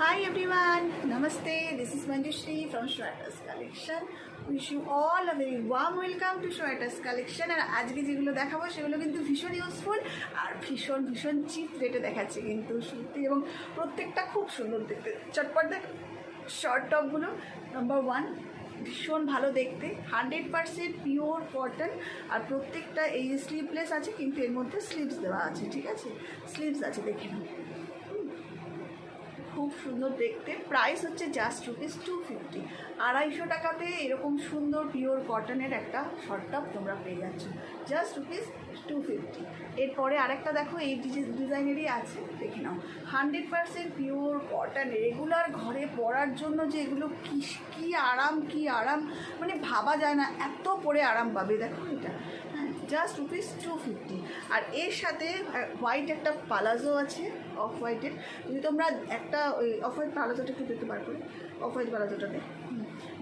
Hi everyone, Namaste. This is Manjushri from Shwetas Collection. Wish you all a very warm welcome to Shwetas Collection. আর আজকে যেগুলো দেখাবো সেগুলো কিন্তু ভীষণ useful আর ভীষণ চিপ রেটে দেখাচ্ছি কিন্তু সত্যি, এবং প্রত্যেকটা খুব সুন্দর দেখতে। চটপট দেখ শর্ট টপগুলো নাম্বার 1 ভীষণ ভালো দেখতে, 100% পিওর কটন। আর প্রত্যেকটা এই স্লিভলেস আছে, কিন্তু এর মধ্যে স্লিভস দেওয়া আছে, ঠিক আছে, স্লিভস আছে, দেখে নাও, খুব সুন্দর দেখতে। প্রাইস হচ্ছে জাস্ট ₹250, 250 টাকাতে এরকম সুন্দর পিওর কটনের একটা শর্ট টপ তোমরা পেয়ে যাচ্ছ, জাস্ট ₹250। এরপরে আরেকটা দেখো, এই ডিজাইনেরই আছে, দেখে নাও, 100% পিওর কটন, রেগুলার ঘরে পরার জন্য যে এগুলো কি আরাম, মানে ভাবা যায় না এত পরে আরাম পাবে। দেখো এটা জাস্ট ₹250। আর এর সাথে হোয়াইট একটা পালাজো আছে, অফ হোয়াইটের। যদি তোমরা একটা ওই অফ হোয়াইট পালাজোটা একটু দেখতে পার করে, অফ হোয়াইট পালাজোটাতে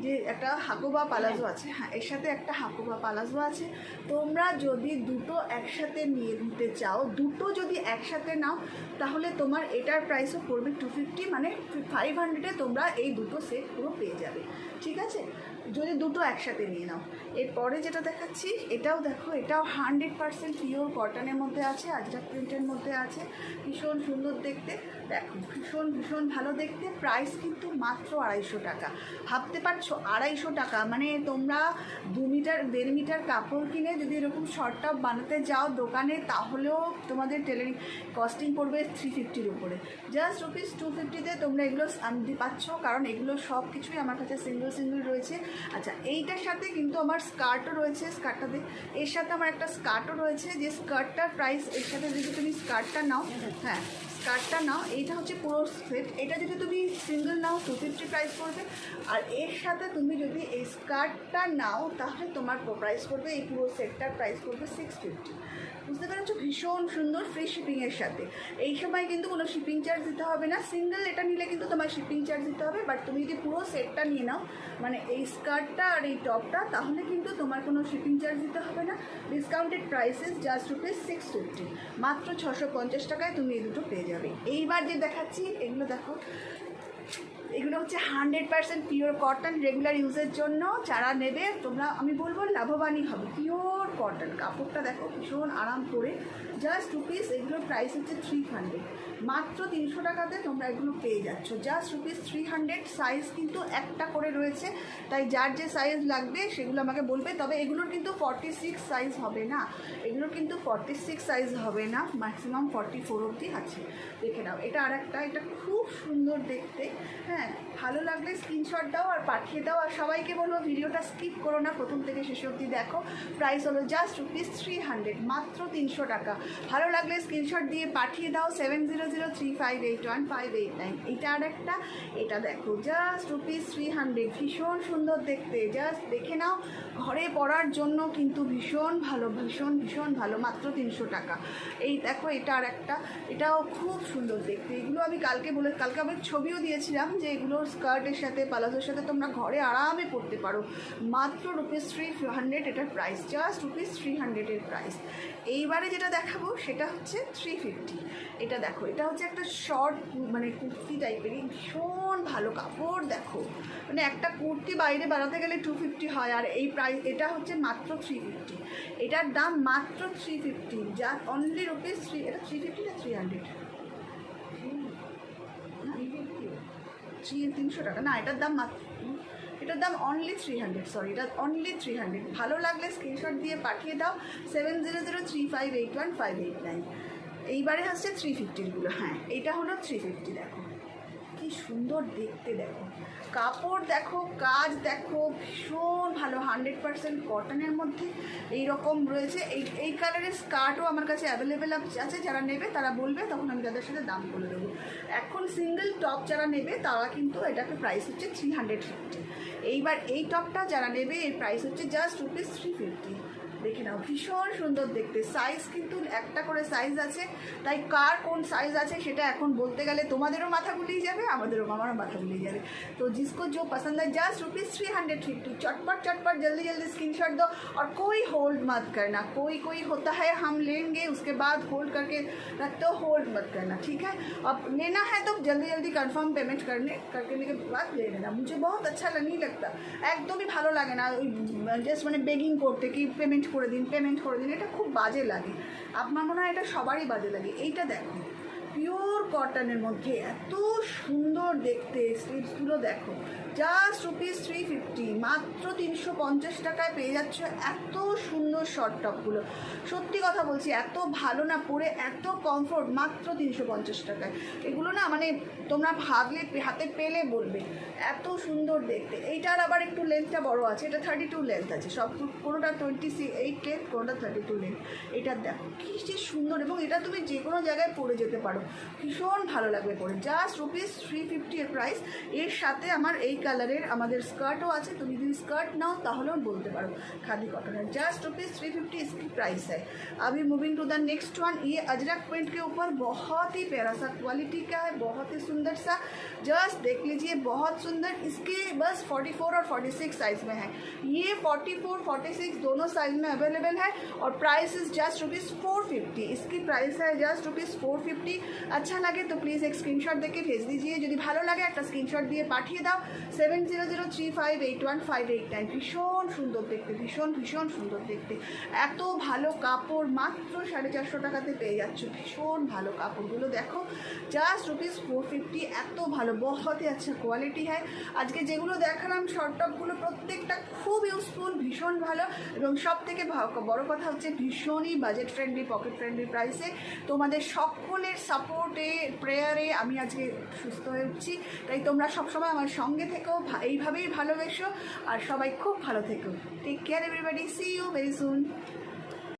যে একটা হাকোবা পালাজো আছে, হ্যাঁ এর সাথে একটা হাকোবা পালাজো আছে। তোমরা যদি দুটো একসাথে নিতে চাও, দুটো যদি একসাথে নাও, তাহলে তোমার এটার প্রাইসও পড়বে 250, মানে 500-এ তোমরা এই দুটো সেট পুরো পেয়ে যাবে, ঠিক আছে, যদি দুটো একসাথে নিয়ে নাও। এরপরে যেটা দেখাচ্ছি এটাও দেখো, এটাও 100% পিওর কটনের মধ্যে আছে, আজরাক প্রিন্টের মধ্যে আছে, ভীষণ সুন্দর দেখতে। দেখো ভীষণ ভালো দেখতে। প্রাইস কিন্তু মাত্র 250 টাকা। ভাবতে পারছো 250 টাকা, মানে তোমরা 2-1.5 মিটার কাপড় কিনে যদি এরকম শর্ট টপ বানাতে যাও দোকানে, তাহলেও তোমাদের টেলারিং কস্টিং পড়বে 350-র উপরে। জাস্ট ₹250-তে তোমরা এগুলো আনতে পাচ্ছ, কারণ এগুলো সব কিছুই আমার কাছে সিঙ্গেল রয়েছে। আচ্ছা, এইটার সাথে কিন্তু আমার স্কার্টও রয়েছে, স্কার্টটাতে এর সাথে আমার একটা স্কার্টও রয়েছে, যে স্কার্টটার প্রাইস এর সাথে যদি তুমি স্কার্টটা নাও, হ্যাঁ স্কার্টটা নাও, এইটা হচ্ছে পুরো সেট, এটা যদি তুমি সিঙ্গেল নাও 250 প্রাইস পড়বে। আর এর সাথে তুমি যদি এই স্কার্টটা নাও, তাহলে তোমার প্রাইস পড়বে, এই পুরো সেটটার প্রাইস পড়বে 650। বুঝতে পেরেছো? ভীষণ সুন্দর, ফ্রি শিপিংয়ের সাথে। এই সময় কিন্তু কোনো শিপিং চার্জ দিতে হবে না, সিঙ্গেল এটা নিলে কিন্তু তোমার শিপিং চার্জ দিতে হবে। বাট তুমি যদি পুরো সেটটা নিয়ে নাও, মানে এই স্কার্টটা আর এই টপটা, তাহলে কিন্তু তোমার কোনো শিপিং চার্জ দিতে হবে না। ডিসকাউন্টেড প্রাইসেস জাস্ট ₹650, মাত্র 650 টাকায় তুমি এই দুটো পেয়ে যাবে। এইবার যে দেখাচ্ছি এগুলো দেখো, এগুলো হচ্ছে 100% পিওর কটন, রেগুলার ইউজের জন্য যারা নেবে তোমরা, আমি বলবো লাভবানই হবে। পিওর কটন, কাপড়টা দেখো ভীষণ আরাম করে, জাস্ট এগুলোর প্রাইস হচ্ছে 300, মাত্র 300 টাকাতে তোমরা এগুলো পেয়ে যাচ্ছ, জাস্ট ₹300। সাইজ কিন্তু একটা করে রয়েছে, তাই যার যে সাইজ লাগবে সেগুলো আমাকে বলবে। তবে এগুলোর কিন্তু 46 সাইজ হবে না, এগুলোর কিন্তু 46 সাইজ হবে না, ম্যাক্সিমাম 44 অবধি আছে। দেখে নাও, এটা আর একটা, এটা খুব সুন্দর দেখতে। হ্যাঁ, ভালো লাগলে স্ক্রিনশট দাও আর পাঠিয়ে দাও। আর সবাইকে বলবো ভিডিওটা স্কিপ করো না, প্রথম থেকে শেষ অবধি দেখো। প্রাইস হলো জাস্ট ₹300, মাত্র 300 টাকা। ভালো লাগলে স্ক্রিনশট দিয়ে পাঠিয়ে দাও 7003581589। এটা আর একটা, এটা দেখো জাস্ট ₹300, ভীষণ সুন্দর দেখতে, জাস্ট দেখে নাও, ঘরে পরার জন্য কিন্তু ভীষণ ভালো, মাত্র 300 টাকা। এই দেখো, এটা আর একটা, এটাও খুব সুন্দর দেখতে। এগুলো আমি কালকে আমি ছবিও দিয়েছিলাম যে এগুলো স্কার্টের সাথে পালাজোর সাথে তোমরা ঘরে আরামে পরতে পারো, মাত্র ₹300 এটার প্রাইস, জাস্ট ₹300-এর প্রাইস। এইবারে যেটা দেখাবো সেটা হচ্ছে 350। এটা দেখো, এটা হচ্ছে একটা শর্ট, মানে কুর্তি টাইপেরই, ভীষণ ভালো কাপড়। দেখো, মানে একটা কুর্তি বাইরে বানাতে গেলে 250 হয়, আর এই প্রাইস এটা হচ্ছে মাত্র 350। এটার দাম মাত্র 350, যা অনলি ₹3। এটা 350 না 300? 300 টাকা না, এটার দাম মাত্র, এটার দাম অনলি 300, সরি, এটা অনলি 300। ভালো লাগলে স্ক্রিনশট দিয়ে পাঠিয়ে দাও 7003581589। এইবারে হচ্ছে 350-গুলো, হ্যাঁ এইটা হলো 350। দেখো কি সুন্দর দেখতে, দেখো কাপড় দেখো, কাজ দেখো, ভীষণ ভালো, 100% কটনের মধ্যে এইরকম রয়েছে। এই কালারের স্কার্টও আমার কাছে অ্যাভেলেবেল আছে, যারা নেবে তারা বলবে, তখন আমি তাদের সাথে দাম বলে দেবো। এখন সিঙ্গেল টপ যারা নেবে তারা কিন্তু এটাকে প্রাইস হচ্ছে 350। এইবার এই টপটা যারা নেবে এর প্রাইস হচ্ছে জাস্ট ₹350। দেখে নাও, ভীষণ সুন্দর দেখতে। সাইজ কিন্তু একটা করে সাইজ আছে, তাই কার কোন সাইজ আছে সেটা এখন বলতে গেলে তোমাদেরও মাথা গুলিয়ে যাবে, আমারও মাথা গুলিয়ে যাবে। तो जिसको जो पसंद है जस्ट ₹350, चटपट चटपट जल्दी जल्दी स्क्रीनशॉट दो और कोई होल्ड मत करना। कोई होता है हम लेंगे उसके बाद होल्ड करके रखते हो, होल्ड मत करना, ठीक है। अब लेना है तो जल्दी जल्दी कंफर्म पेमेंट करने के बाद ले लेना। मुझे बहुत अच्छा नहीं लगता, একদমই ভালো লাগে না ওই জাস্ট মানে বেগিং করতে কি পেমেন্ট করে দিন, এটা খুব বাজে লাগে। আপনার মনে হয় এটা সবারই বাজে লাগে। এইটা দেখো, পিওর কটনের মধ্যে এত সুন্দর দেখতে, স্লিভসগুলো দেখো, জাস্ট ₹350, মাত্র 350 টাকায় পেয়ে যাচ্ছ এত সুন্দর শর্ট টপগুলো। সত্যি কথা বলছি, এত ভালো না পরে, এত কমফোর্ট, মাত্র 350 টাকায়। এগুলো না মানে তোমরা ভাবলে হাতে পেলে বলবে এত সুন্দর দেখতে। এইটার আবার একটু লেন্থটা বড় আছে, এটা 32 লেন্থ আছে, সব কোনোটা 28 লেন্থ, কোনোটা 32 লেন্থ। এটার দেখো কী যে সুন্দর, এবং এটা তুমি যে কোনো জায়গায় পরে যেতে পারো, ভীষণ ভালো লাগবে পরে। জাস্ট ₹350 এর প্রাইস। এর সাথে আমার এই কালারের আমাদের स्कर्टও আছে, তুমি যদি स्कर्ट नाओ তাহলেও বলতে পারো खादी कॉटन है। जस्ट ₹350 इसकी प्राइस है। अभी moving to the next one, ये अजरक प्रिंट के ऊपर बहुत ही प्यारा सा क्वालिटी का है, बहुत ही सुंदर सा, जस्ट देख लीजिए, बहुत सुंदर। इसके बस 44 और 46 साइज में है, ये 44 46 दोनों साइज में अवेलेबल है और प्राइस इज जस्ट ₹450। इसकी प्राइस है जस्ट ₹450। अच्छा लगे तो प्लीज़ एक स्क्रीनशॉट देके भेज दीजिए, যদি ভালো লাগে একটা স্ক্রিনশট দিয়ে পাঠিয়ে দাও 7003581589। ভীষণ সুন্দর দেখতে, ভীষণ সুন্দর দেখতে, এত ভালো কাপড়, মাত্র 450 টাকাতে পেয়ে যাচ্ছ। ভীষণ ভালো কাপড়গুলো দেখো, জাস্ট ₹450, এত ভালো, বহুত আচ্ছা কোয়ালিটি হয়। আজকে যেগুলো দেখালাম শর্ট টপগুলো প্রত্যেকটা খুব ইউজফুল, ভীষণ ভালো, এবং সব থেকে বড় কথা হচ্ছে ভীষণই বাজেট ফ্রেন্ডলি, পকেট ফ্রেন্ডলি প্রাইসে। তোমাদের সকলের সাপোর্টে, প্রেয়ারে আমি আজকে সুস্থ হয়ে উঠছি। তাই তোমরা সবসময় আমার সঙ্গে থেকো, এইভাবেই ভালোবেসো, আর সবাই খুব ভালো থেকো। Take care everybody, see you very soon.